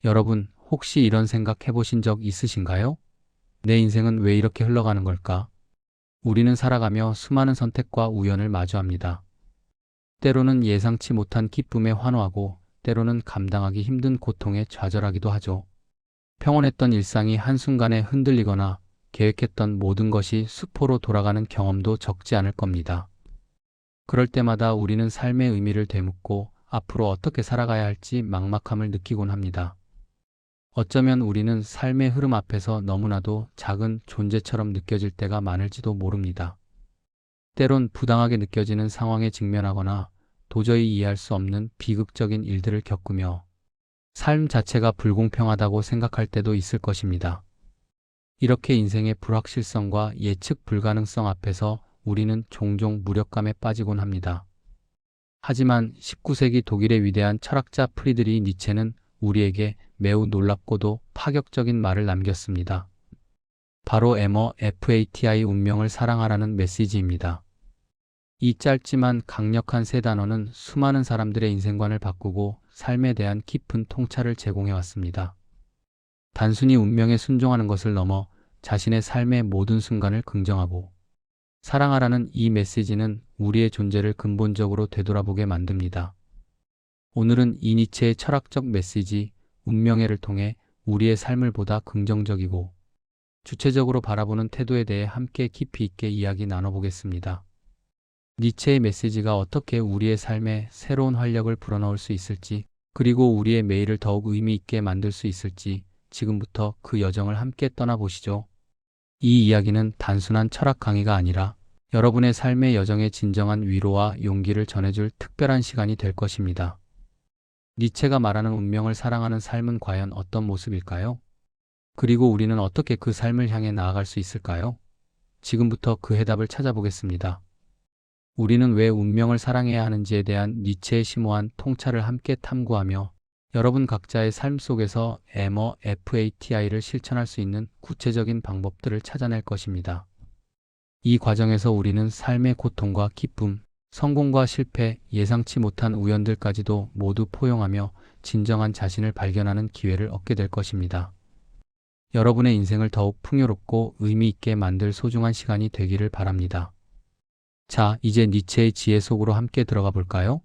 여러분, 혹시 이런 생각 해보신 적 있으신가요? 내 인생은 왜 이렇게 흘러가는 걸까? 우리는 살아가며 수많은 선택과 우연을 마주합니다. 때로는 예상치 못한 기쁨에 환호하고, 때로는 감당하기 힘든 고통에 좌절하기도 하죠. 평온했던 일상이 한순간에 흔들리거나 계획했던 모든 것이 수포로 돌아가는 경험도 적지 않을 겁니다. 그럴 때마다 우리는 삶의 의미를 되묻고 앞으로 어떻게 살아가야 할지 막막함을 느끼곤 합니다. 어쩌면 우리는 삶의 흐름 앞에서 너무나도 작은 존재처럼 느껴질 때가 많을지도 모릅니다. 때론 부당하게 느껴지는 상황에 직면하거나 도저히 이해할 수 없는 비극적인 일들을 겪으며 삶 자체가 불공평하다고 생각할 때도 있을 것입니다. 이렇게 인생의 불확실성과 예측 불가능성 앞에서 우리는 종종 무력감에 빠지곤 합니다. 하지만 19세기 독일의 위대한 철학자 프리드리히 니체는 우리에게 매우 놀랍고도 파격적인 말을 남겼습니다. 바로 MOFATI 운명을 사랑하라는 메시지입니다. 이 짧지만 강력한 세 단어는 수많은 사람들의 인생관을 바꾸고 삶에 대한 깊은 통찰을 제공해왔습니다. 단순히 운명에 순종하는 것을 넘어 자신의 삶의 모든 순간을 긍정하고 사랑하라는 이 메시지는 우리의 존재를 근본적으로 되돌아보게 만듭니다. 오늘은 이 니체의 철학적 메시지, 운명해를 통해 우리의 삶을 보다 긍정적이고 주체적으로 바라보는 태도에 대해 함께 깊이 있게 이야기 나눠보겠습니다. 니체의 메시지가 어떻게 우리의 삶에 새로운 활력을 불어넣을 수 있을지, 그리고 우리의 매일을 더욱 의미 있게 만들 수 있을지 지금부터 그 여정을 함께 떠나보시죠. 이 이야기는 단순한 철학 강의가 아니라 여러분의 삶의 여정에 진정한 위로와 용기를 전해줄 특별한 시간이 될 것입니다. 니체가 말하는 운명을 사랑하는 삶은 과연 어떤 모습일까요? 그리고 우리는 어떻게 그 삶을 향해 나아갈 수 있을까요? 지금부터 그 해답을 찾아보겠습니다. 우리는 왜 운명을 사랑해야 하는지에 대한 니체의 심오한 통찰을 함께 탐구하며 여러분 각자의 삶 속에서 MOFATI를 실천할 수 있는 구체적인 방법들을 찾아낼 것입니다. 이 과정에서 우리는 삶의 고통과 기쁨, 성공과 실패, 예상치 못한 우연들까지도 모두 포용하며 진정한 자신을 발견하는 기회를 얻게 될 것입니다. 여러분의 인생을 더욱 풍요롭고 의미 있게 만들 소중한 시간이 되기를 바랍니다. 자, 이제 니체의 지혜 속으로 함께 들어가 볼까요?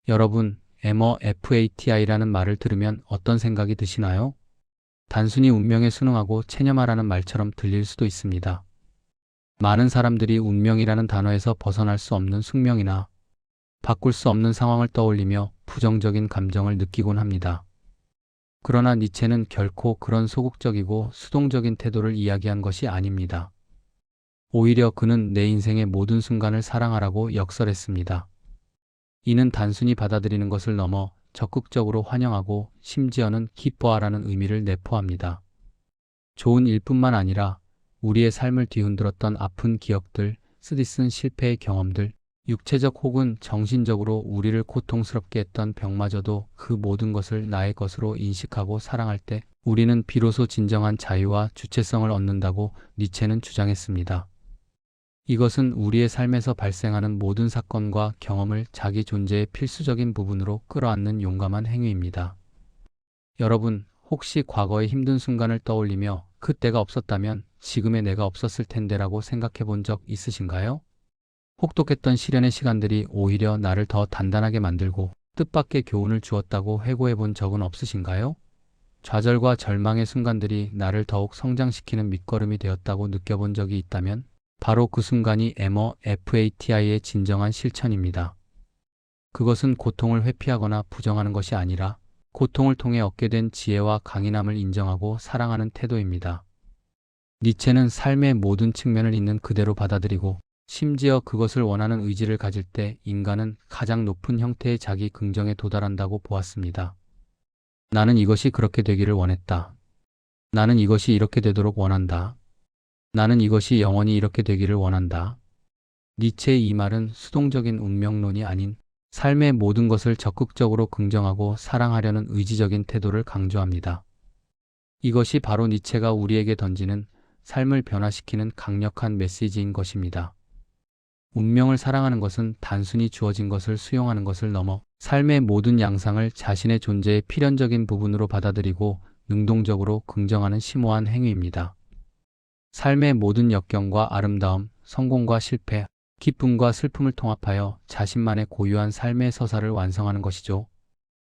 여러분, MOFATI라는 말을 들으면 어떤 생각이 드시나요? 단순히 운명에 순응하고 체념하라는 말처럼 들릴 수도 있습니다. 많은 사람들이 운명이라는 단어에서 벗어날 수 없는 숙명이나 바꿀 수 없는 상황을 떠올리며 부정적인 감정을 느끼곤 합니다. 그러나 니체는 결코 그런 소극적이고 수동적인 태도를 이야기한 것이 아닙니다. 오히려 그는 내 인생의 모든 순간을 사랑하라고 역설했습니다. 이는 단순히 받아들이는 것을 넘어 적극적으로 환영하고 심지어는 기뻐하라는 의미를 내포합니다. 좋은 일뿐만 아니라 우리의 삶을 뒤흔들었던 아픈 기억들, 쓰디쓴 실패의 경험들, 육체적 혹은 정신적으로 우리를 고통스럽게 했던 병마저도 그 모든 것을 나의 것으로 인식하고 사랑할 때 우리는 비로소 진정한 자유와 주체성을 얻는다고 니체는 주장했습니다. 이것은 우리의 삶에서 발생하는 모든 사건과 경험을 자기 존재의 필수적인 부분으로 끌어안는 용감한 행위입니다. 여러분, 혹시 과거의 힘든 순간을 떠올리며 그때가 없었다면 지금의 내가 없었을 텐데라고 생각해 본 적 있으신가요? 혹독했던 시련의 시간들이 오히려 나를 더 단단하게 만들고 뜻밖의 교훈을 주었다고 회고해 본 적은 없으신가요? 좌절과 절망의 순간들이 나를 더욱 성장시키는 밑거름이 되었다고 느껴본 적이 있다면 바로 그 순간이 MOFATI의 진정한 실천입니다. 그것은 고통을 회피하거나 부정하는 것이 아니라 고통을 통해 얻게 된 지혜와 강인함을 인정하고 사랑하는 태도입니다. 니체는 삶의 모든 측면을 있는 그대로 받아들이고 심지어 그것을 원하는 의지를 가질 때 인간은 가장 높은 형태의 자기 긍정에 도달한다고 보았습니다. 나는 이것이 그렇게 되기를 원했다. 나는 이것이 이렇게 되도록 원한다. 나는 이것이 영원히 이렇게 되기를 원한다. 니체의 이 말은 수동적인 운명론이 아닌 삶의 모든 것을 적극적으로 긍정하고 사랑하려는 의지적인 태도를 강조합니다. 이것이 바로 니체가 우리에게 던지는 삶을 변화시키는 강력한 메시지인 것입니다. 운명을 사랑하는 것은 단순히 주어진 것을 수용하는 것을 넘어 삶의 모든 양상을 자신의 존재의 필연적인 부분으로 받아들이고 능동적으로 긍정하는 심오한 행위입니다. 삶의 모든 역경과 아름다움, 성공과 실패, 기쁨과 슬픔을 통합하여 자신만의 고유한 삶의 서사를 완성하는 것이죠.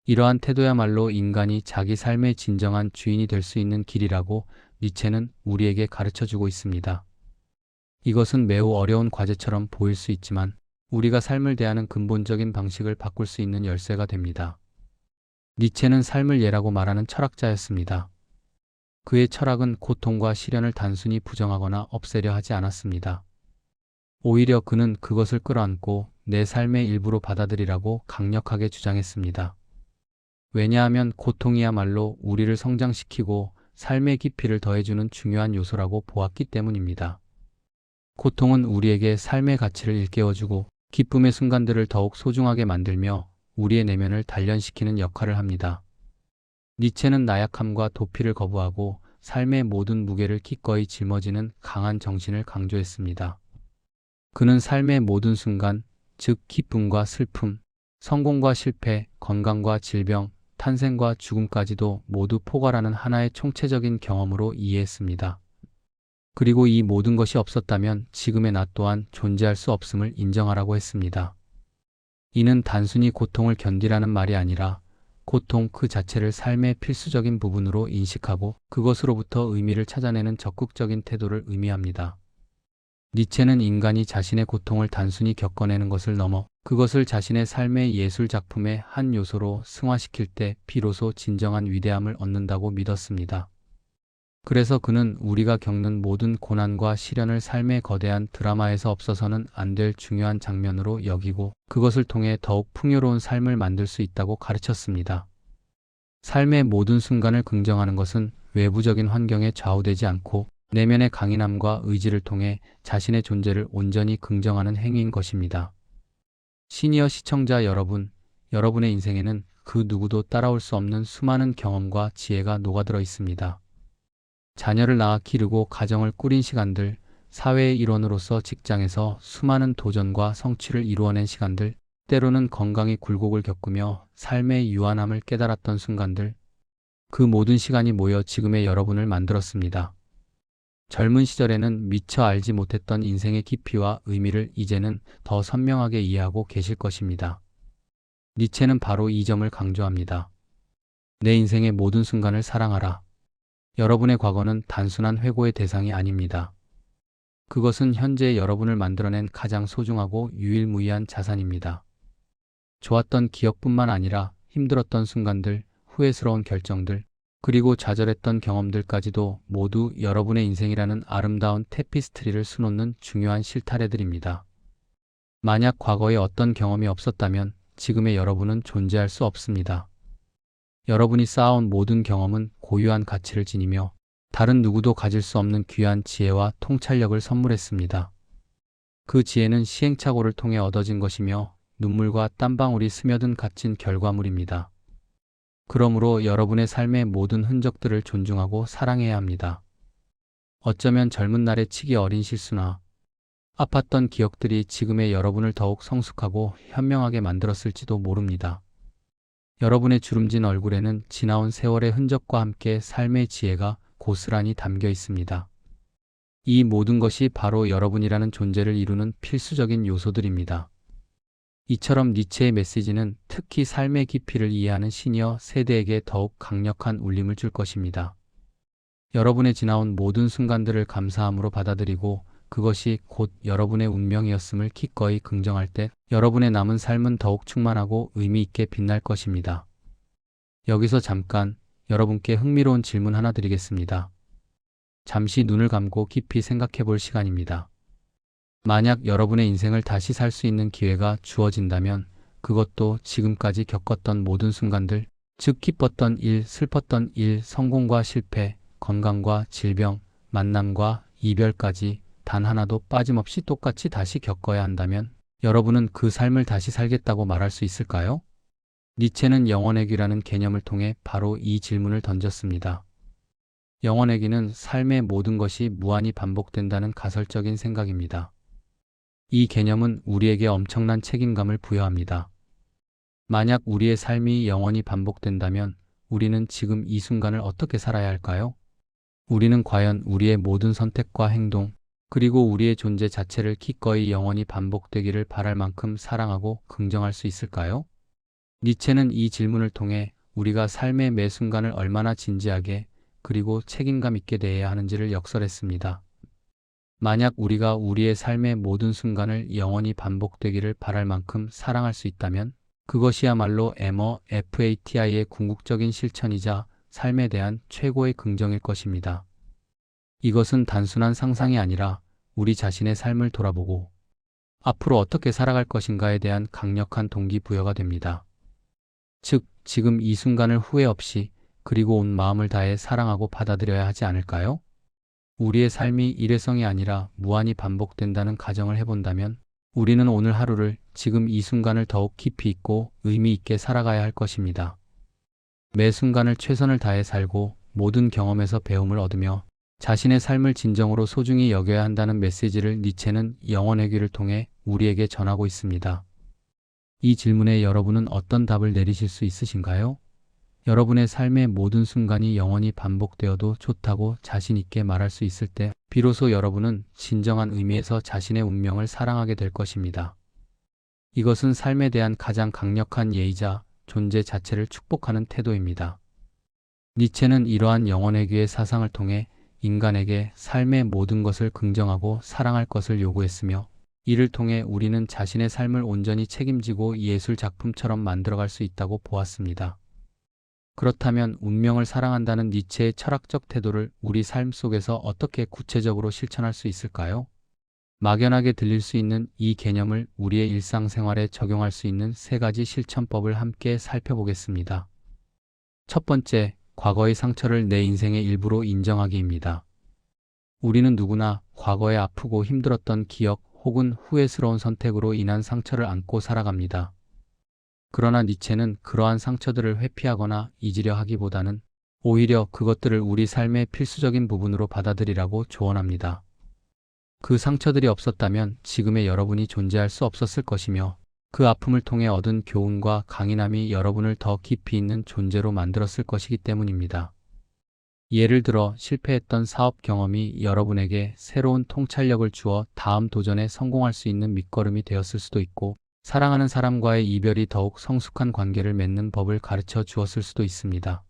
이러한 태도야말로 인간이 자기 삶의 진정한 주인이 될 수 있는 길이라고 니체는 우리에게 가르쳐주고 있습니다. 이것은 매우 어려운 과제처럼 보일 수 있지만 우리가 삶을 대하는 근본적인 방식을 바꿀 수 있는 열쇠가 됩니다. 니체는 삶을 예라고 말하는 철학자였습니다. 그의 철학은 고통과 시련을 단순히 부정하거나 없애려 하지 않았습니다. 오히려 그는 그것을 끌어안고 내 삶의 일부로 받아들이라고 강력하게 주장했습니다. 왜냐하면 고통이야말로 우리를 성장시키고 삶의 깊이를 더해주는 중요한 요소라고 보았기 때문입니다. 고통은 우리에게 삶의 가치를 일깨워주고 기쁨의 순간들을 더욱 소중하게 만들며 우리의 내면을 단련시키는 역할을 합니다. 니체는 나약함과 도피를 거부하고 삶의 모든 무게를 기꺼이 짊어지는 강한 정신을 강조했습니다. 그는 삶의 모든 순간, 즉 기쁨과 슬픔, 성공과 실패, 건강과 질병, 탄생과 죽음까지도 모두 포괄하는 하나의 총체적인 경험으로 이해했습니다. 그리고 이 모든 것이 없었다면 지금의 나 또한 존재할 수 없음을 인정하라고 했습니다. 이는 단순히 고통을 견디라는 말이 아니라 고통 그 자체를 삶의 필수적인 부분으로 인식하고 그것으로부터 의미를 찾아내는 적극적인 태도를 의미합니다. 니체는 인간이 자신의 고통을 단순히 겪어내는 것을 넘어 그것을 자신의 삶의 예술 작품의 한 요소로 승화시킬 때 비로소 진정한 위대함을 얻는다고 믿었습니다. 그래서 그는 우리가 겪는 모든 고난과 시련을 삶의 거대한 드라마에서 없어서는 안 될 중요한 장면으로 여기고 그것을 통해 더욱 풍요로운 삶을 만들 수 있다고 가르쳤습니다. 삶의 모든 순간을 긍정하는 것은 외부적인 환경에 좌우되지 않고 내면의 강인함과 의지를 통해 자신의 존재를 온전히 긍정하는 행위인 것입니다. 시니어 시청자 여러분, 여러분의 인생에는 그 누구도 따라올 수 없는 수많은 경험과 지혜가 녹아들어 있습니다. 자녀를 낳아 기르고 가정을 꾸린 시간들, 사회의 일원으로서 직장에서 수많은 도전과 성취를 이루어낸 시간들, 때로는 건강이 굴곡을 겪으며 삶의 유한함을 깨달았던 순간들, 그 모든 시간이 모여 지금의 여러분을 만들었습니다. 젊은 시절에는 미처 알지 못했던 인생의 깊이와 의미를 이제는 더 선명하게 이해하고 계실 것입니다. 니체는 바로 이 점을 강조합니다. 내 인생의 모든 순간을 사랑하라. 여러분의 과거는 단순한 회고의 대상이 아닙니다. 그것은 현재의 여러분을 만들어낸 가장 소중하고 유일무이한 자산입니다. 좋았던 기억뿐만 아니라 힘들었던 순간들, 후회스러운 결정들, 그리고 좌절했던 경험들까지도 모두 여러분의 인생이라는 아름다운 테피스트리를 수놓는 중요한 실타래들입니다. 만약 과거에 어떤 경험이 없었다면 지금의 여러분은 존재할 수 없습니다. 여러분이 쌓아온 모든 경험은 고유한 가치를 지니며 다른 누구도 가질 수 없는 귀한 지혜와 통찰력을 선물했습니다. 그 지혜는 시행착오를 통해 얻어진 것이며 눈물과 땀방울이 스며든 값진 결과물입니다. 그러므로 여러분의 삶의 모든 흔적들을 존중하고 사랑해야 합니다. 어쩌면 젊은 날의 치기 어린 실수나 아팠던 기억들이 지금의 여러분을 더욱 성숙하고 현명하게 만들었을지도 모릅니다. 여러분의 주름진 얼굴에는 지나온 세월의 흔적과 함께 삶의 지혜가 고스란히 담겨 있습니다. 이 모든 것이 바로 여러분이라는 존재를 이루는 필수적인 요소들입니다. 이처럼 니체의 메시지는 특히 삶의 깊이를 이해하는 시니어 세대에게 더욱 강력한 울림을 줄 것입니다. 여러분의 지나온 모든 순간들을 감사함으로 받아들이고 그것이 곧 여러분의 운명이었음을 기꺼이 긍정할 때 여러분의 남은 삶은 더욱 충만하고 의미 있게 빛날 것입니다. 여기서 잠깐 여러분께 흥미로운 질문 하나 드리겠습니다. 잠시 눈을 감고 깊이 생각해 볼 시간입니다. 만약 여러분의 인생을 다시 살 수 있는 기회가 주어진다면 그것도 지금까지 겪었던 모든 순간들, 즉 기뻤던 일, 슬펐던 일, 성공과 실패, 건강과 질병, 만남과 이별까지 단 하나도 빠짐없이 똑같이 다시 겪어야 한다면 여러분은 그 삶을 다시 살겠다고 말할 수 있을까요? 니체는 영원의 귀라는 개념을 통해 바로 이 질문을 던졌습니다. 영원의 귀는 삶의 모든 것이 무한히 반복된다는 가설적인 생각입니다. 이 개념은 우리에게 엄청난 책임감을 부여합니다. 만약 우리의 삶이 영원히 반복된다면 우리는 지금 이 순간을 어떻게 살아야 할까요? 우리는 과연 우리의 모든 선택과 행동, 그리고 우리의 존재 자체를 기꺼이 영원히 반복되기를 바랄 만큼 사랑하고 긍정할 수 있을까요? 니체는 이 질문을 통해 우리가 삶의 매 순간을 얼마나 진지하게 그리고 책임감 있게 대해야 하는지를 역설했습니다. 만약 우리가 우리의 삶의 모든 순간을 영원히 반복되기를 바랄 만큼 사랑할 수 있다면 그것이야말로 FATI의 궁극적인 실천이자 삶에 대한 최고의 긍정일 것입니다. 이것은 단순한 상상이 아니라 우리 자신의 삶을 돌아보고 앞으로 어떻게 살아갈 것인가에 대한 강력한 동기부여가 됩니다. 즉, 지금 이 순간을 후회 없이 그리고 온 마음을 다해 사랑하고 받아들여야 하지 않을까요? 우리의 삶이 일회성이 아니라 무한히 반복된다는 가정을 해본다면 우리는 오늘 하루를, 지금 이 순간을 더욱 깊이 있고 의미 있게 살아가야 할 것입니다. 매 순간을 최선을 다해 살고 모든 경험에서 배움을 얻으며 자신의 삶을 진정으로 소중히 여겨야 한다는 메시지를 니체는 영혼회귀를 통해 우리에게 전하고 있습니다. 이 질문에 여러분은 어떤 답을 내리실 수 있으신가요? 여러분의 삶의 모든 순간이 영원히 반복되어도 좋다고 자신 있게 말할 수 있을 때 비로소 여러분은 진정한 의미에서 자신의 운명을 사랑하게 될 것입니다. 이것은 삶에 대한 가장 강력한 예의자 존재 자체를 축복하는 태도입니다. 니체는 이러한 영혼회귀의 사상을 통해 인간에게 삶의 모든 것을 긍정하고 사랑할 것을 요구했으며 이를 통해 우리는 자신의 삶을 온전히 책임지고 예술 작품처럼 만들어갈 수 있다고 보았습니다. 그렇다면 운명을 사랑한다는 니체의 철학적 태도를 우리 삶 속에서 어떻게 구체적으로 실천할 수 있을까요? 막연하게 들릴 수 있는 이 개념을 우리의 일상생활에 적용할 수 있는 3가지 실천법을 함께 살펴보겠습니다. 첫 번째, 과거의 상처를 내 인생의 일부로 인정하기입니다. 우리는 누구나 과거에 아프고 힘들었던 기억 혹은 후회스러운 선택으로 인한 상처를 안고 살아갑니다. 그러나 니체는 그러한 상처들을 회피하거나 잊으려 하기보다는 오히려 그것들을 우리 삶의 필수적인 부분으로 받아들이라고 조언합니다. 그 상처들이 없었다면 지금의 여러분이 존재할 수 없었을 것이며 그 아픔을 통해 얻은 교훈과 강인함이 여러분을 더 깊이 있는 존재로 만들었을 것이기 때문입니다. 예를 들어 실패했던 사업 경험이 여러분에게 새로운 통찰력을 주어 다음 도전에 성공할 수 있는 밑거름이 되었을 수도 있고 사랑하는 사람과의 이별이 더욱 성숙한 관계를 맺는 법을 가르쳐 주었을 수도 있습니다.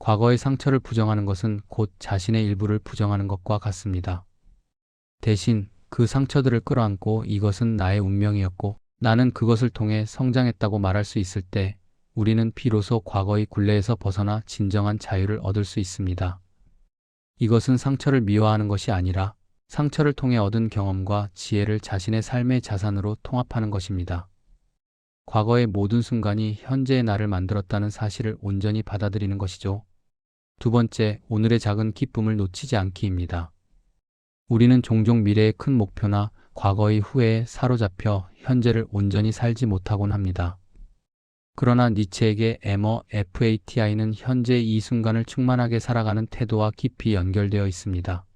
과거의 상처를 부정하는 것은 곧 자신의 일부를 부정하는 것과 같습니다. 대신 그 상처들을 끌어안고 이것은 나의 운명이었고 나는 그것을 통해 성장했다고 말할 수 있을 때 우리는 비로소 과거의 굴레에서 벗어나 진정한 자유를 얻을 수 있습니다. 이것은 상처를 미워하는 것이 아니라 상처를 통해 얻은 경험과 지혜를 자신의 삶의 자산으로 통합하는 것입니다. 과거의 모든 순간이 현재의 나를 만들었다는 사실을 온전히 받아들이는 것이죠. 두 번째, 오늘의 작은 기쁨을 놓치지 않기입니다. 우리는 종종 미래의 큰 목표나 과거의 후회에 사로잡혀 현재를 온전히 살지 못하곤 합니다. 그러나 니체에게 FATI는 현재 이 순간을 충만하게 살아가는 태도와 깊이 연결되어 있습니다.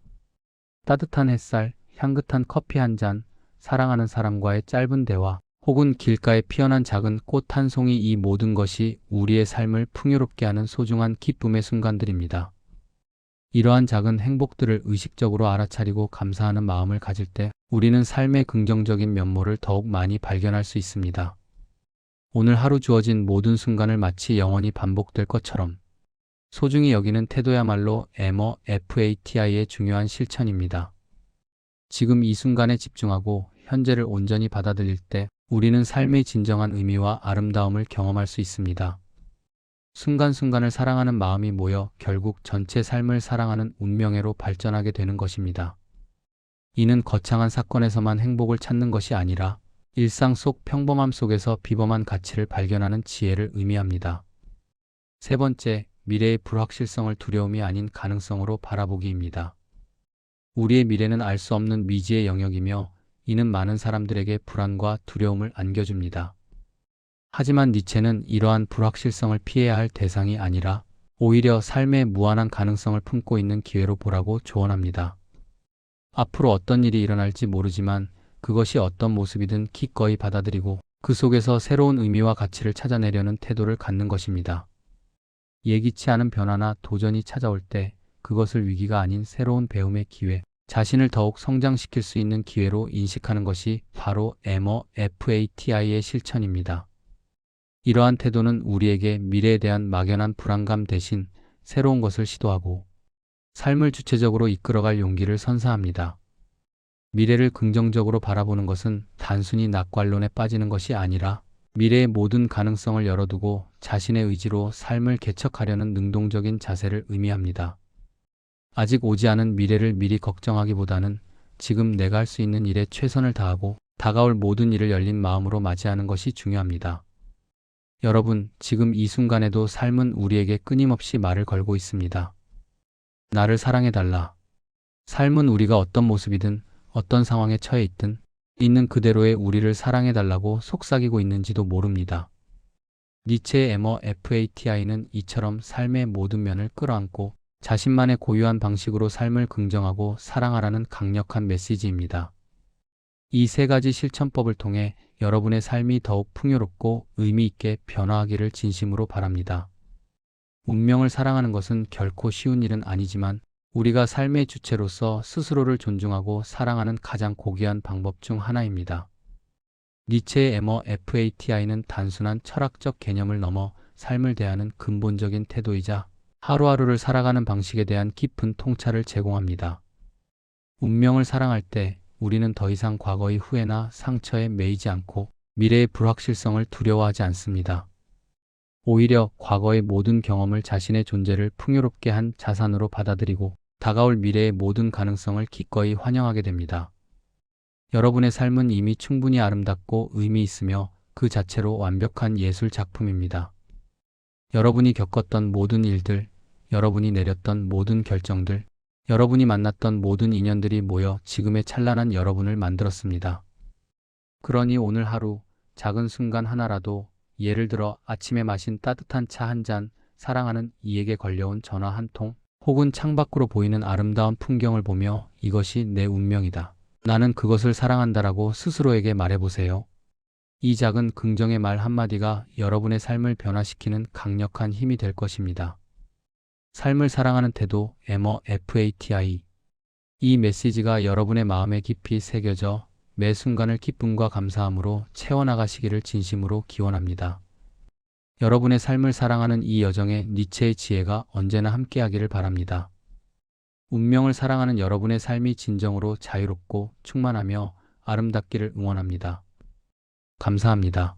따뜻한 햇살, 향긋한 커피 한 잔, 사랑하는 사람과의 짧은 대화, 혹은 길가에 피어난 작은 꽃 한 송이 이 모든 것이 우리의 삶을 풍요롭게 하는 소중한 기쁨의 순간들입니다. 이러한 작은 행복들을 의식적으로 알아차리고 감사하는 마음을 가질 때 우리는 삶의 긍정적인 면모를 더욱 많이 발견할 수 있습니다. 오늘 하루 주어진 모든 순간을 마치 영원히 반복될 것처럼 소중히 여기는 태도야말로 FATI의 중요한 실천입니다. 지금 이 순간에 집중하고 현재를 온전히 받아들일 때 우리는 삶의 진정한 의미와 아름다움을 경험할 수 있습니다. 순간순간을 사랑하는 마음이 모여 결국 전체 삶을 사랑하는 운명회로 발전하게 되는 것입니다. 이는 거창한 사건에서만 행복을 찾는 것이 아니라 일상 속 평범함 속에서 비범한 가치를 발견하는 지혜를 의미합니다. 세 번째, 미래의 불확실성을 두려움이 아닌 가능성으로 바라보기입니다. 우리의 미래는 알 수 없는 미지의 영역이며 이는 많은 사람들에게 불안과 두려움을 안겨줍니다. 하지만 니체는 이러한 불확실성을 피해야 할 대상이 아니라 오히려 삶의 무한한 가능성을 품고 있는 기회로 보라고 조언합니다. 앞으로 어떤 일이 일어날지 모르지만 그것이 어떤 모습이든 기꺼이 받아들이고 그 속에서 새로운 의미와 가치를 찾아내려는 태도를 갖는 것입니다. 예기치 않은 변화나 도전이 찾아올 때 그것을 위기가 아닌 새로운 배움의 기회, 자신을 더욱 성장시킬 수 있는 기회로 인식하는 것이 바로 FATI의 실천입니다. 이러한 태도는 우리에게 미래에 대한 막연한 불안감 대신 새로운 것을 시도하고 삶을 주체적으로 이끌어갈 용기를 선사합니다. 미래를 긍정적으로 바라보는 것은 단순히 낙관론에 빠지는 것이 아니라 미래의 모든 가능성을 열어두고 자신의 의지로 삶을 개척하려는 능동적인 자세를 의미합니다. 아직 오지 않은 미래를 미리 걱정하기보다는 지금 내가 할 수 있는 일에 최선을 다하고 다가올 모든 일을 열린 마음으로 맞이하는 것이 중요합니다. 여러분, 지금 이 순간에도 삶은 우리에게 끊임없이 말을 걸고 있습니다. 나를 사랑해달라. 삶은 우리가 어떤 모습이든 어떤 상황에 처해 있든 있는 그대로의 우리를 사랑해달라고 속삭이고 있는지도 모릅니다. 니체의 FATI는 이처럼 삶의 모든 면을 끌어안고 자신만의 고유한 방식으로 삶을 긍정하고 사랑하라는 강력한 메시지입니다. 이 세 가지 실천법을 통해 여러분의 삶이 더욱 풍요롭고 의미 있게 변화하기를 진심으로 바랍니다. 운명을 사랑하는 것은 결코 쉬운 일은 아니지만 우리가 삶의 주체로서 스스로를 존중하고 사랑하는 가장 고귀한 방법 중 하나입니다. 니체의 FATI는 단순한 철학적 개념을 넘어 삶을 대하는 근본적인 태도이자 하루하루를 살아가는 방식에 대한 깊은 통찰을 제공합니다. 운명을 사랑할 때 우리는 더 이상 과거의 후회나 상처에 매이지 않고 미래의 불확실성을 두려워하지 않습니다. 오히려 과거의 모든 경험을 자신의 존재를 풍요롭게 한 자산으로 받아들이고 다가올 미래의 모든 가능성을 기꺼이 환영하게 됩니다. 여러분의 삶은 이미 충분히 아름답고 의미 있으며 그 자체로 완벽한 예술 작품입니다. 여러분이 겪었던 모든 일들, 여러분이 내렸던 모든 결정들, 여러분이 만났던 모든 인연들이 모여 지금의 찬란한 여러분을 만들었습니다. 그러니 오늘 하루 작은 순간 하나라도, 예를 들어 아침에 마신 따뜻한 차 한 잔, 사랑하는 이에게 걸려온 전화 한 통, 혹은 창밖으로 보이는 아름다운 풍경을 보며 이것이 내 운명이다. 나는 그것을 사랑한다라고 스스로에게 말해보세요. 이 작은 긍정의 말 한마디가 여러분의 삶을 변화시키는 강력한 힘이 될 것입니다. 삶을 사랑하는 태도, FATI. 이 메시지가 여러분의 마음에 깊이 새겨져 매 순간을 기쁨과 감사함으로 채워나가시기를 진심으로 기원합니다. 여러분의 삶을 사랑하는 이 여정에 니체의 지혜가 언제나 함께하기를 바랍니다. 운명을 사랑하는 여러분의 삶이 진정으로 자유롭고 충만하며 아름답기를 응원합니다. 감사합니다.